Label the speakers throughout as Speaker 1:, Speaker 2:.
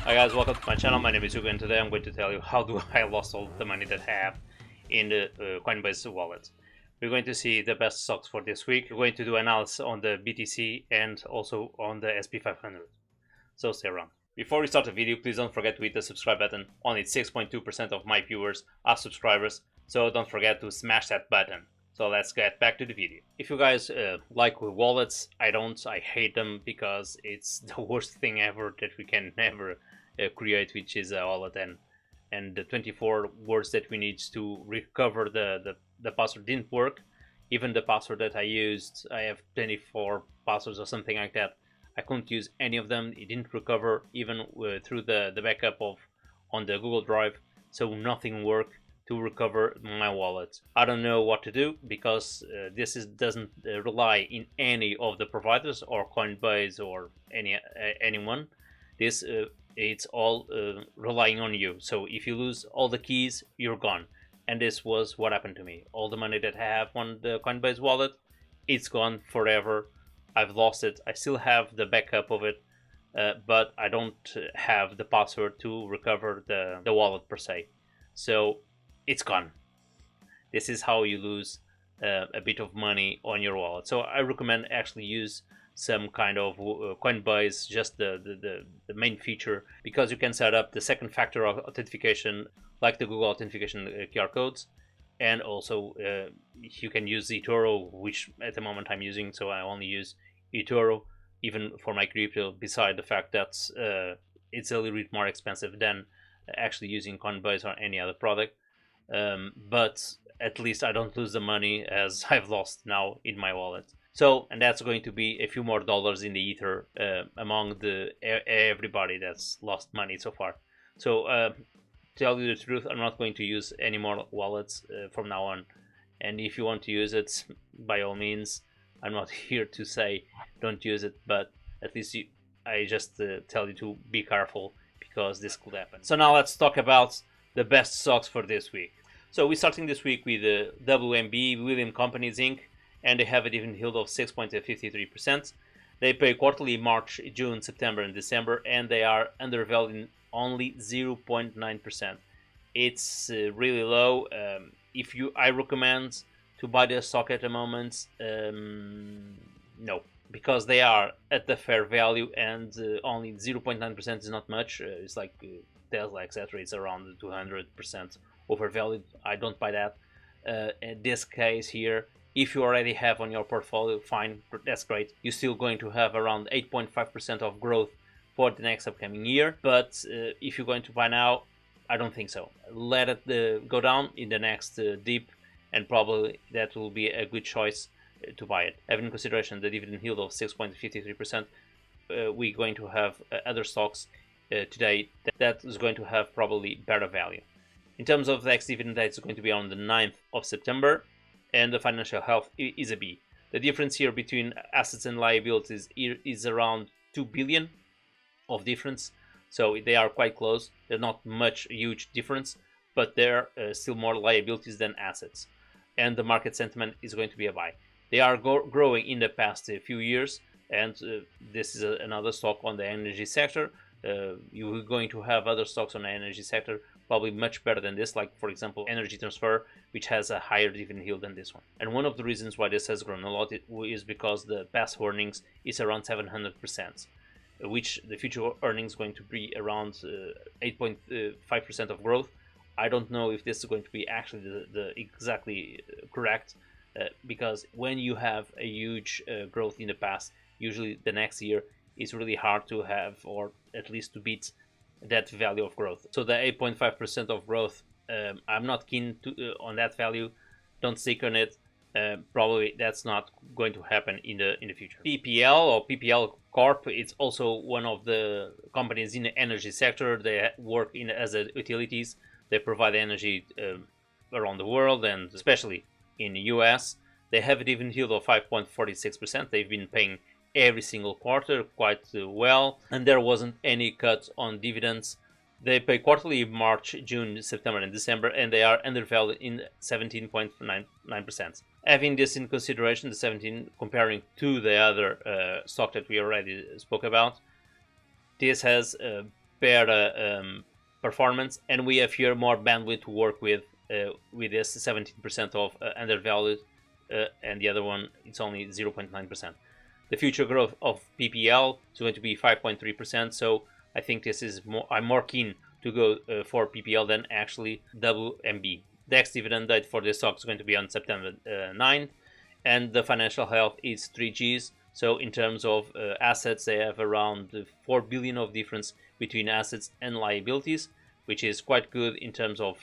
Speaker 1: Hi guys, welcome to my channel. My name is Hugo and today I'm going to tell you how do I lost all the money that I have in the Coinbase wallet. We're going to see the best stocks for this week. We're going to do analysis on the BTC and also on the SP500. So stay around. Before we start the video, please don't forget to hit the subscribe button. Only 6.2% of my viewers are subscribers, so don't forget to smash that button. So let's get back to the video. If you guys like wallets, I don't. I hate them because it's the worst thing ever that we can never create, which is a wallet, and the 24 words that we need to recover the password didn't work. Even the password that I used, I have 24 passwords or something like that. I couldn't use any of them. It didn't recover even through the backup of on the Google Drive, so nothing worked to recover my wallet. I don't know what to do because this doesn't rely in any of the providers or Coinbase or anyone. This it's all relying on you. So if you lose all the keys, you're gone. And this was what happened to me. All the money that I have on the Coinbase wallet, it's gone forever. I've lost it. I still have the backup of it, but I don't have the password to recover the wallet per se. So it's gone. This is how you lose a bit of money on your wallet. So I recommend actually use some kind of Coinbase, just the main feature, because you can set up the second factor of authentication like the Google authentication QR codes, and also you can use eToro, which at the moment I'm using, so I only use eToro even for my crypto, beside the fact that it's a little bit more expensive than actually using Coinbase or any other product. But at least I don't lose the money as I've lost now in my wallet. So, and that's going to be a few more dollars in the ether among everybody that's lost money so far. So, tell you the truth, I'm not going to use any more wallets from now on. And if you want to use it, by all means, I'm not here to say don't use it, but at least I just tell you to be careful because this could happen. So now let's talk about the best stocks for this week. So we're starting this week with the WMB, William Companies Inc., and they have a dividend yield of 6.53%. They pay quarterly March, June, September, and December, and they are undervalued only 0.9%. It's really low. I recommend to buy the stock at the moment, no, because they are at the fair value, and only 0.9% is not much. It's like Tesla, etc. It's around 200% overvalued. I don't buy that. In this case here, if you already have on your portfolio, fine, that's great. You're still going to have around 8.5% of growth for the next upcoming year. But if you're going to buy now, I don't think so. Let it go down in the next dip, and probably that will be a good choice to buy it. Having in consideration the dividend yield of 6.53%, we're going to have other stocks today that is going to have probably better value. In terms of the ex-dividend date, it's going to be on the 9th of September, and the financial health is a B. The difference here between assets and liabilities is around 2 billion of difference, so they are quite close. There's not much huge difference, but there are still more liabilities than assets, and the market sentiment is going to be a buy. They are growing in the past few years, and this is another stock on the energy sector. You're going to have other stocks on the energy sector probably much better than this, like for example Energy Transfer, which has a higher dividend yield than this one. And one of the reasons why this has grown a lot is because the past earnings is around 700%, which the future earnings is going to be around 8.5% of growth. I don't know if this is going to be actually the exactly correct, because when you have a huge growth in the past, usually the next year is really hard to have, or at least to beat that value of growth. So the 8.5% of growth, I'm not keen on that value. Don't stick on it. Probably that's not going to happen in the future. PPL or PPL Corp, it's also one of the companies in the energy sector. They work as utilities. They provide energy around the world, and especially in the US. They have a dividend yield of 5.46%. They've been paying every single quarter quite well, and there wasn't any cut on dividends. They pay quarterly March, June, September, and December, and they are undervalued in 17.99%. Having this in consideration, the 17 comparing to the other stock that we already spoke about, this has better performance, and we have here more bandwidth to work with this 17% of undervalued, and the other one it's only 0.9%. The future growth of PPL is going to be 5.3%, so I think this is more. I'm more keen to go for PPL than actually WMB. The ex-dividend date for this stock is going to be on September 9th, and the financial health is 3Gs. So in terms of assets, they have around 4 billion of difference between assets and liabilities, which is quite good in terms of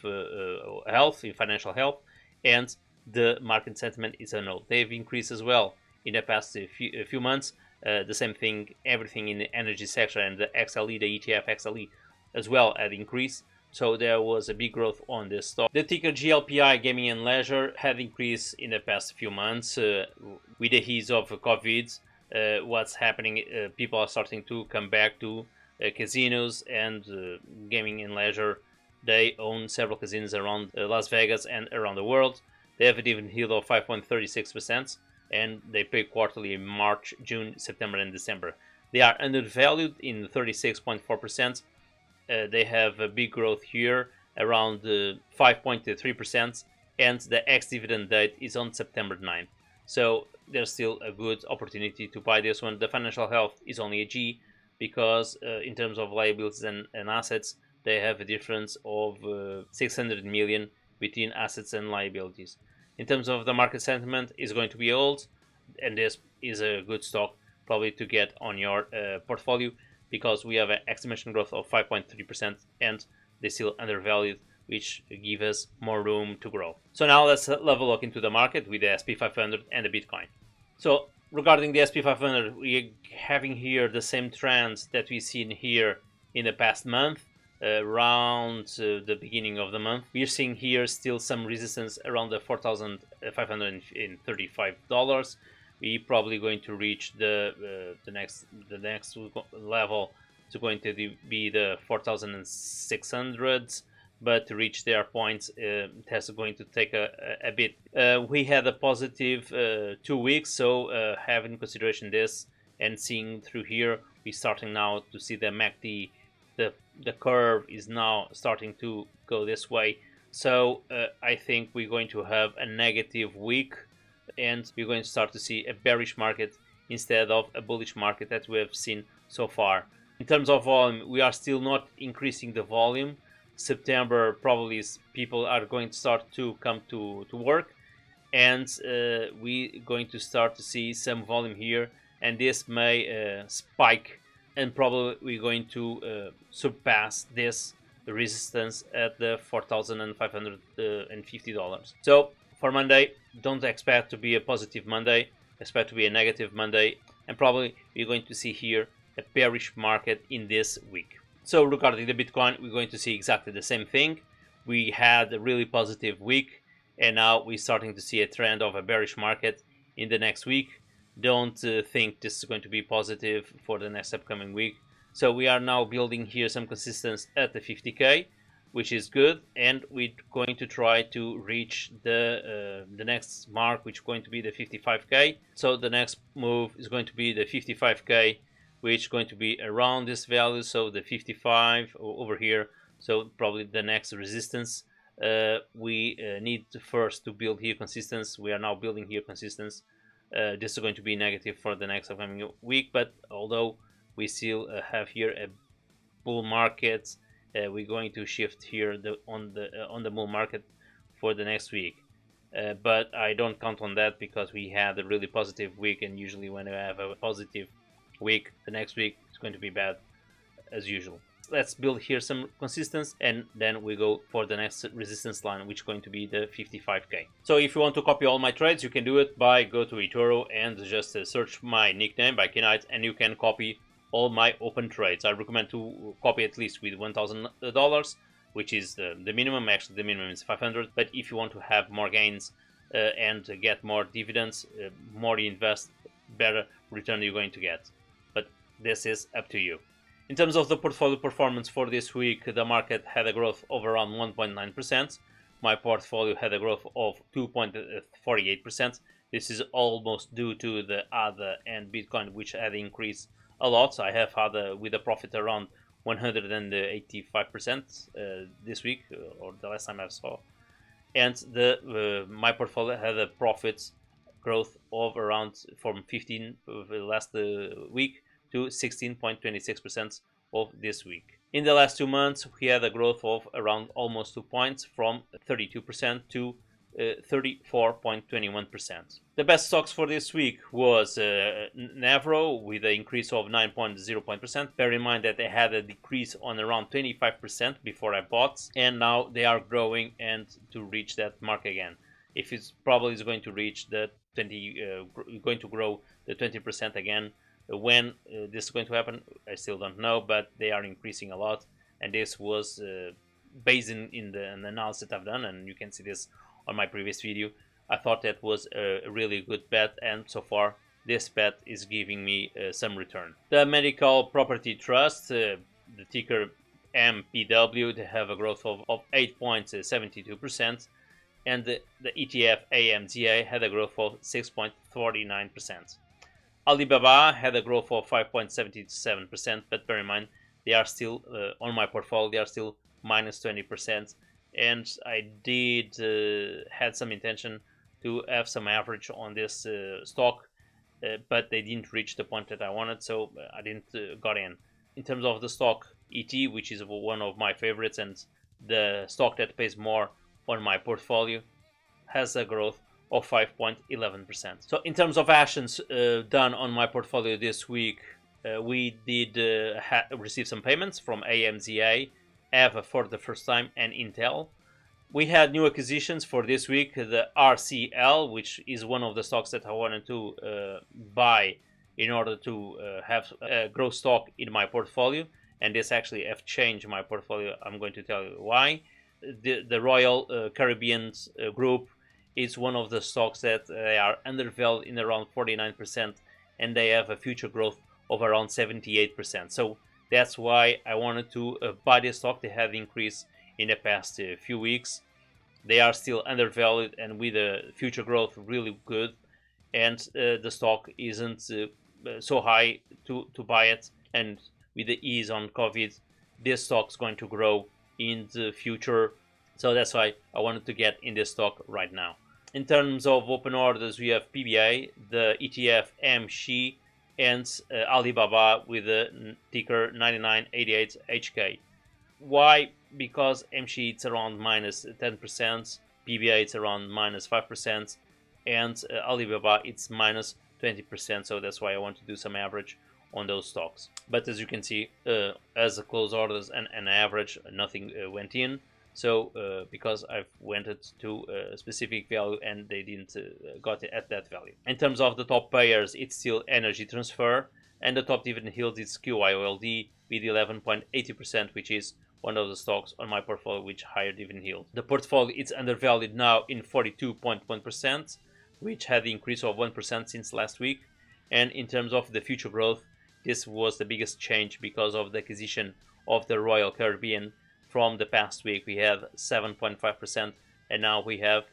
Speaker 1: health, in financial health, and the market sentiment is a no. They've increased as well in the past few months. The same thing, everything in the energy sector and the XLE, the ETF XLE as well had increased. So there was a big growth on this stock. The ticker GLPI, Gaming and Leisure, had increased in the past few months with the ease of COVID. What's happening? People are starting to come back to casinos and gaming and leisure. They own several casinos around Las Vegas and around the world. They have a dividend yield of 5.36%, and they pay quarterly in March, June, September, and December. They are undervalued in 36.4%. They have a big growth here, around 5.3%, and the ex-dividend date is on September 9th. So there's still a good opportunity to buy this one. The financial health is only a G, because in terms of liabilities and assets, they have a difference of 600 million between assets and liabilities. In terms of the market sentiment, is going to be old, and this is a good stock probably to get on your portfolio, because we have an estimation growth of 5.3% and they still undervalued, which give us more room to grow. So now let's level look into the market with the SP500 and the Bitcoin. So regarding the SP500, we're having here the same trends that we've seen here in the past month. Around the beginning of the month, we're seeing here still some resistance around the $4,535. We're probably going to reach the next level. It's going to be the 4,600s, but to reach their points, it has going to take a bit. We had a positive 2 weeks, so have in consideration this and seeing through here, we're starting now to see the MACD. The curve is now starting to go this way. So I think we're going to have a negative week, and we're going to start to see a bearish market instead of a bullish market that we have seen so far. In terms of volume, we are still not increasing the volume. September probably people are going to start to come to work, and we're going to start to see some volume here, and this may spike, and probably we're going to surpass this resistance at the $4,550. So for Monday, don't expect to be a positive Monday, expect to be a negative Monday, and probably we're going to see here a bearish market in this week. So regarding the Bitcoin, we're going to see exactly the same thing. We had a really positive week, and now we're starting to see a trend of a bearish market in the next week. Don't think this is going to be positive for the next upcoming week. So we are now building here some consistency at the 50k, which is good, and we're going to try to reach the next mark, which is going to be the 55k. So the next move is going to be the 55k, which is going to be around this value, so the 55 over here. So probably the next resistance. We need first to build here consistency. We are now building here consistency. This is going to be negative for the next upcoming week, but although we still have here a bull market, we're going to shift here on the bull market for the next week. But I don't count on that, because we had a really positive week, and usually when I have a positive week, the next week is going to be bad as usual. Let's build here some consistency, and then we go for the next resistance line, which is going to be the 55k. So if you want to copy all my trades, you can do it by go to eToro and just search my nickname by Knight, and you can copy all my open trades. I recommend to copy at least with $1,000, which is the minimum. Actually, the minimum is 500. But if you want to have more gains and get more dividends, more you invest, better return you're going to get. But this is up to you. In terms of the portfolio performance for this week, the market had a growth of around 1.9%. My portfolio had a growth of 2.48%. This is almost due to the ADA and Bitcoin, which had increased a lot. I have had with a profit around 185% this week, or the last time I saw. And my portfolio had a profit growth of around from 15 of the last week to 16.26% of this week. In the last 2 months, we had a growth of around almost 2 points from 32% to 34.21%. The best stocks for this week was Navro with an increase of 9.0%. Bear in mind that they had a decrease on around 25% before I bought, and now they are growing and to reach that mark again. If it's probably is going to reach the 20, going to grow the 20% again. When this is going to happen, I still don't know, but they are increasing a lot, and this was based in the analysis that I've done, and you can see this on my previous video. I thought that was a really good bet, and so far this bet is giving me some return. The Medical Property Trust, the ticker MPW, they have a growth of 8.72%, and the ETF AMZA had a growth of 6.49%. Alibaba had a growth of 5.77%, but bear in mind they are still on my portfolio, they are still minus 20%, and I did had some intention to have some average on this stock, but they didn't reach the point that I wanted, so I didn't got in. In terms of the stock ET, which is one of my favorites and the stock that pays more on my portfolio, has a growth of 5.11%. So in terms of actions done on my portfolio this week, we did receive some payments from AMZA, EVA for the first time, and Intel. We had new acquisitions for this week, the RCL, which is one of the stocks that I wanted to buy in order to have a growth stock in my portfolio, and this actually have changed my portfolio. I'm going to tell you why. The Royal Caribbean group is one of the stocks that they are undervalued in around 49%, and they have a future growth of around 78%. So that's why I wanted to buy this stock. They have increased in the past few weeks. They are still undervalued, and with the future growth really good, and the stock isn't so high to buy it, and with the ease on COVID, this stock is going to grow in the future. So that's why I wanted to get in this stock right now. In terms of open orders, we have PBA, the ETF MSHI, and Alibaba with the ticker 9988HK. Why? Because MSHI it's around minus 10%, PBA it's around minus 5%, and Alibaba it's minus 20%. So that's why I want to do some average on those stocks. But as you can see, as the close orders and an average, nothing went in. So because I've went to a specific value and they didn't got it at that value. In terms of the top payers, it's still Energy Transfer, and the top dividend yield is QIOLD with 11.80%, which is one of the stocks on my portfolio which higher dividend yield. The portfolio is undervalued now in 42.1%, which had the increase of 1% since last week. And in terms of the future growth, this was the biggest change because of the acquisition of the Royal Caribbean. From the past week, we have 7.5%, and now we have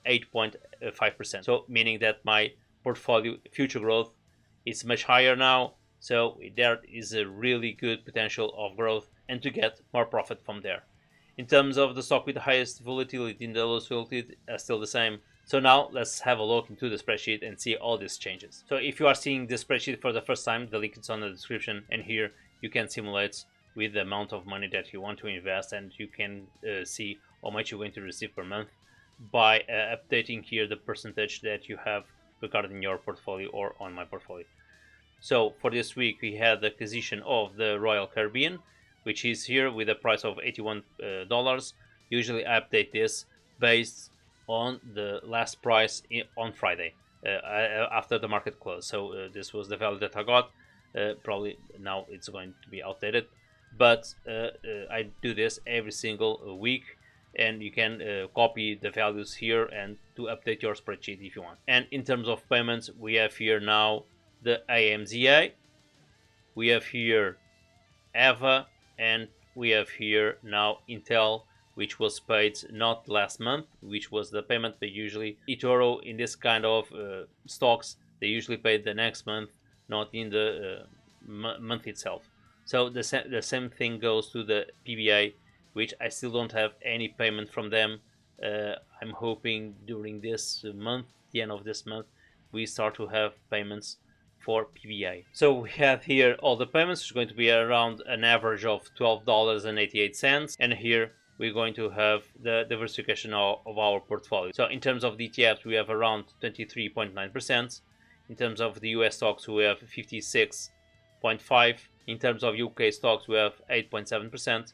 Speaker 1: 8.5%. So meaning that my portfolio future growth is much higher now. So there is a really good potential of growth and to get more profit from there. In terms of the stock with the highest volatility and the lowest volatility, still the same. So now let's have a look into the spreadsheet and see all these changes. So if you are seeing this spreadsheet for the first time, the link is on the description, and here you can simulate with the amount of money that you want to invest, and you can see how much you're going to receive per month by updating here the percentage that you have regarding your portfolio or on my portfolio. So for this week we had the acquisition of the Royal Caribbean, which is here with a price of $81. Usually I update this based on the last price on Friday after the market close. So this was the value that I got. Probably now it's going to be outdated, but I do this every single week, and you can copy the values here and to update your spreadsheet if you want. And in terms of payments, we have here now the AMZA, we have here EVA, and we have here now Intel, which was paid not last month, which was the payment, but usually eToro in this kind of stocks, they usually pay the next month, not in the month itself. So the same thing goes to the PBI, which I still don't have any payment from them. I'm hoping during this month, the end of this month, we start to have payments for PBI. So we have here all the payments, which is going to be around an average of $12.88, and here we're going to have the diversification of our portfolio. So in terms of the ETFs, we have around 23.9%. In terms of the US stocks, we have 56.5%. In terms of UK stocks, we have 8.7%.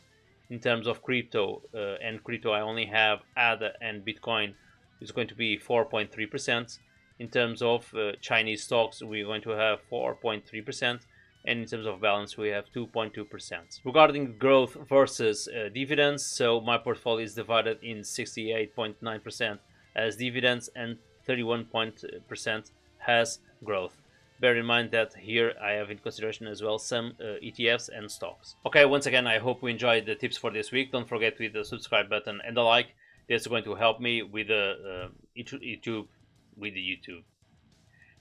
Speaker 1: In terms of crypto, I only have ADA and Bitcoin, it's going to be 4.3%. In terms of Chinese stocks, we're going to have 4.3%. And in terms of balance, we have 2.2%. Regarding growth versus dividends, so my portfolio is divided in 68.9% as dividends and 31% has growth. Bear in mind that here I have in consideration as well some ETFs and stocks. Okay, once again, I hope you enjoyed the tips for this week. Don't forget with the subscribe button and the like. That's going to help me with the YouTube.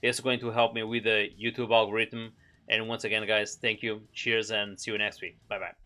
Speaker 1: It's going to help me with the YouTube algorithm. And once again, guys, thank you. Cheers and see you next week. Bye bye.